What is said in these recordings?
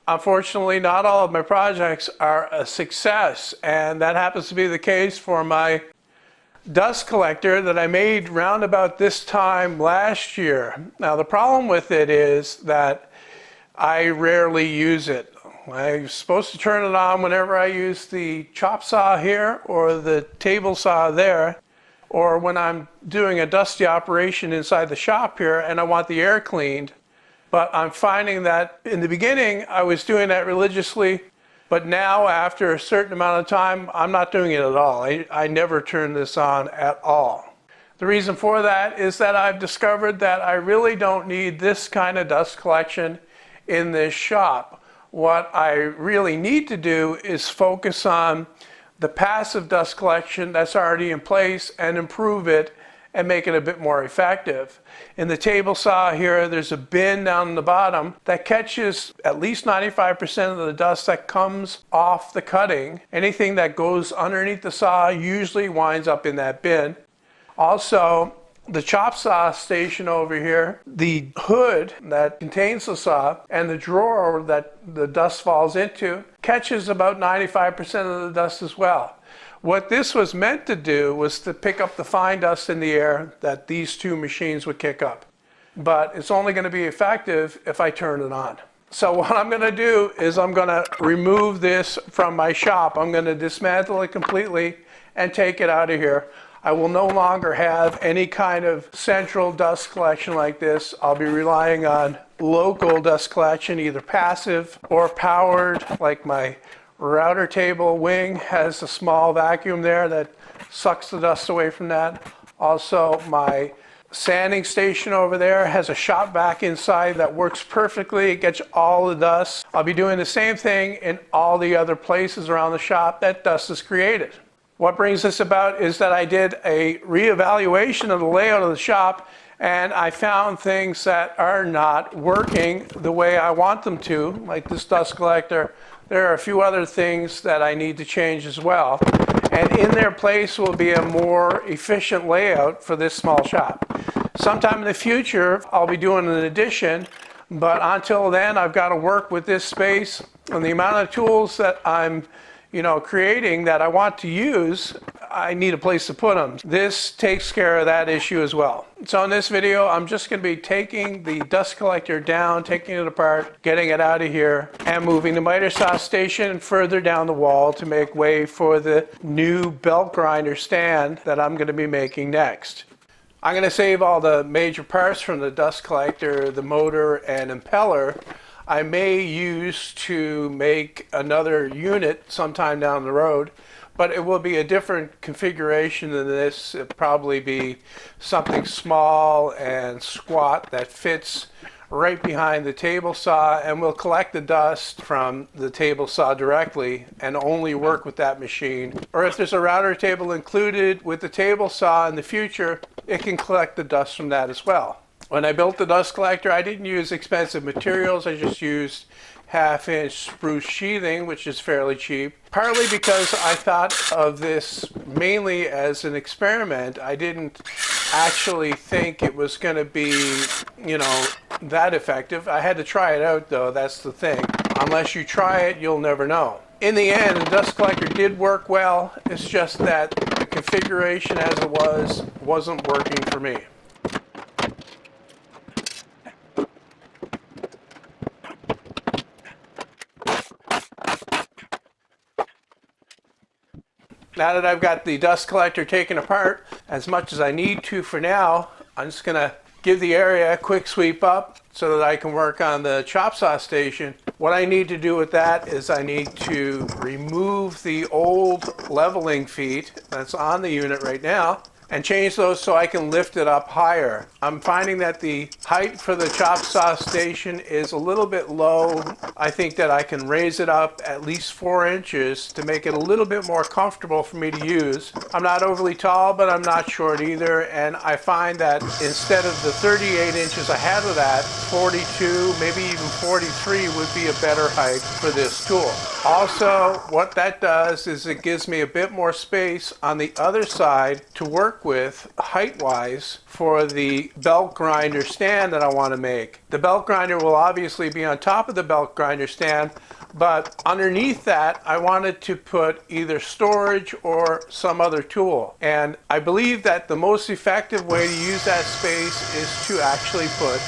Unfortunately, not all of my projects are a success, and that happens to be the case for my dust collector that I made round about this time last year. Now, the problem with it is that I rarely use it. I'm supposed to turn it on whenever I use the chop saw here or the table saw there, or when I'm doing a dusty operation inside the shop here and I want the air cleaned. But I'm finding that in the beginning I was doing that religiously, but now after a certain amount of time I'm not doing it at all. I never turn this on at all. The reason for that is that I've discovered that I really don't need this kind of dust collection in this shop. What I really need to do is focus on the passive dust collection that's already in place and improve it and make it a bit more effective. In the table saw here, there's a bin down in the bottom that catches at least 95% of the dust that comes off the cutting. Anything that goes underneath the saw usually winds up in that bin. Also, the chop saw station over here, the hood that contains the saw and the drawer that the dust falls into catches about 95% of the dust as well. What this was meant to do was to pick up the fine dust in the air that these two machines would kick up. But it's only going to be effective if I turn it on. So what I'm going to do is I'm going to remove this from my shop. I'm going to dismantle it completely and take it out of here. I will no longer have any kind of central dust collection like this. I'll be relying on local dust collection, either passive or powered, like my router table wing has a small vacuum there that sucks the dust away from that. Also, my sanding station over there has a shop vac inside that works perfectly. It gets all the dust. I'll be doing the same thing in all the other places around the shop that dust is created. What brings this about is that I did a reevaluation of the layout of the shop, and I found things that are not working the way I want them to, like this dust collector. There are a few other things that I need to change as well. And in their place will be a more efficient layout for this small shop. Sometime in the future, I'll be doing an addition, but until then, I've got to work with this space and the amount of tools that I'm creating that I want to use. I need a place to put them. This takes care of that issue as well. So in this video, I'm just going to be taking the dust collector down, taking it apart, getting it out of here, and moving the miter saw station further down the wall to make way for the new belt grinder stand that I'm going to be making next. I'm going to save all the major parts from the dust collector, the motor and impeller. I may use to make another unit sometime down the road, but it will be a different configuration than this. It'll probably be something small and squat that fits right behind the table saw, and we'll collect the dust from the table saw directly and only work with that machine. Or if there's a router table included with the table saw in the future, it can collect the dust from that as well. When I built the dust collector, I didn't use expensive materials. I just used 1/2-inch spruce sheathing, which is fairly cheap. Partly because I thought of this mainly as an experiment. I didn't actually think it was going to be, that effective. I had to try it out though, that's the thing. Unless you try it, you'll never know. In the end, the dust collector did work well. It's just that the configuration as it wasn't working for me. Now that I've got the dust collector taken apart, as much as I need to for now, I'm just going to give the area a quick sweep up so that I can work on the chop saw station. What I need to do with that is I need to remove the old leveling feet that's on the unit right now and change those so I can lift it up higher. I'm finding that the height for the chop saw station is a little bit low. I think that I can raise it up at least 4 inches to make it a little bit more comfortable for me to use. I'm not overly tall, but I'm not short either, and I find that instead of the 38 inches I had with that, 42, maybe even 43 would be a better height for this tool. Also, what that does is it gives me a bit more space on the other side to work work with height-wise for the belt grinder stand that I want to make. The belt grinder will obviously be on top of the belt grinder stand, but underneath that I wanted to put either storage or some other tool. And I believe that the most effective way to use that space is to actually put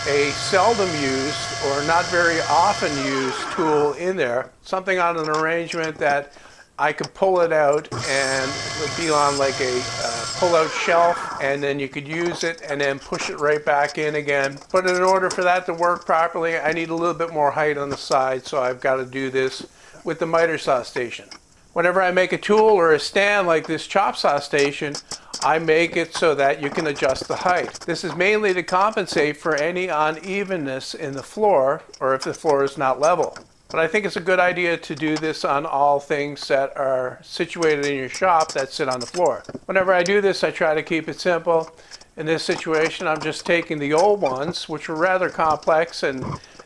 a seldom used or not very often used tool in there, something on an arrangement that I could pull it out and it would be on like a pull-out shelf, and then you could use it and then push it right back in again. But in order for that to work properly, I need a little bit more height on the side, so I've got to do this with the miter saw station. Whenever I make a tool or a stand like this chop saw station, I make it so that you can adjust the height. This is mainly to compensate for any unevenness in the floor or if the floor is not level. But I think it's a good idea to do this on all things that are situated in your shop that sit on the floor. Whenever I do this, I try to keep it simple. In this situation, I'm just taking the old ones, which were rather complex and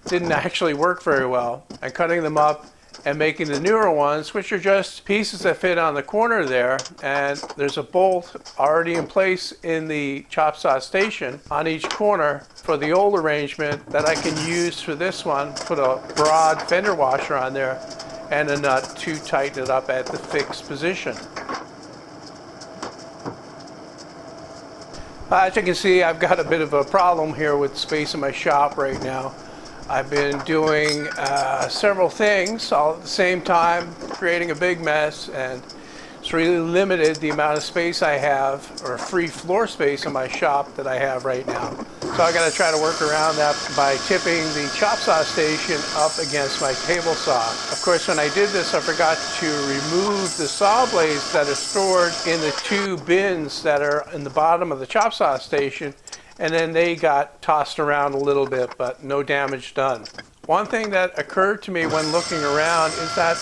didn't actually work very well, and cutting them up and making the newer ones, which are just pieces that fit on the corner there, and there's a bolt already in place in the chop saw station on each corner for the old arrangement that I can use for this one. Put a broad fender washer on there and a nut to tighten it up at the fixed position. As you can see, I've got a bit of a problem here with space in my shop right now. I've been doing several things all at the same time, creating a big mess, and it's really limited the amount of space I have, or free floor space in my shop that I have right now. So I got to try to work around that by tipping the chop saw station up against my table saw. Of course, when I did this, I forgot to remove the saw blades that are stored in the two bins that are in the bottom of the chop saw station, and then they got tossed around a little bit, but no damage done. One thing that occurred to me when looking around is that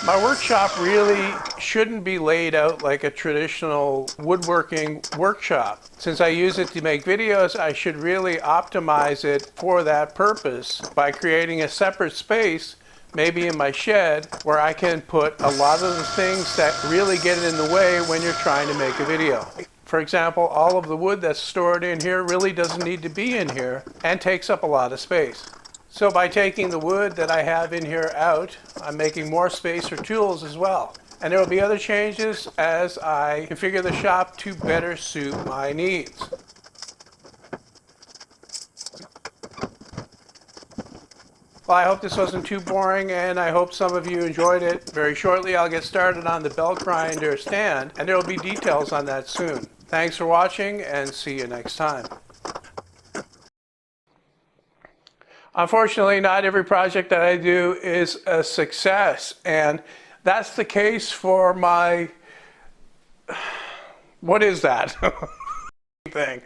my workshop really shouldn't be laid out like a traditional woodworking workshop. Since I use it to make videos, I should really optimize it for that purpose by creating a separate space, maybe in my shed, where I can put a lot of the things that really get in the way when you're trying to make a video. For example, all of the wood that's stored in here really doesn't need to be in here and takes up a lot of space. So by taking the wood that I have in here out, I'm making more space for tools as well. And there will be other changes as I configure the shop to better suit my needs. Well, I hope this wasn't too boring, and I hope some of you enjoyed it. Very shortly, I'll get started on the belt grinder stand, and there will be details on that soon. Thanks for watching, and see you next time. Unfortunately, not every project that I do is a success, and that's the case for my, what is that? thing.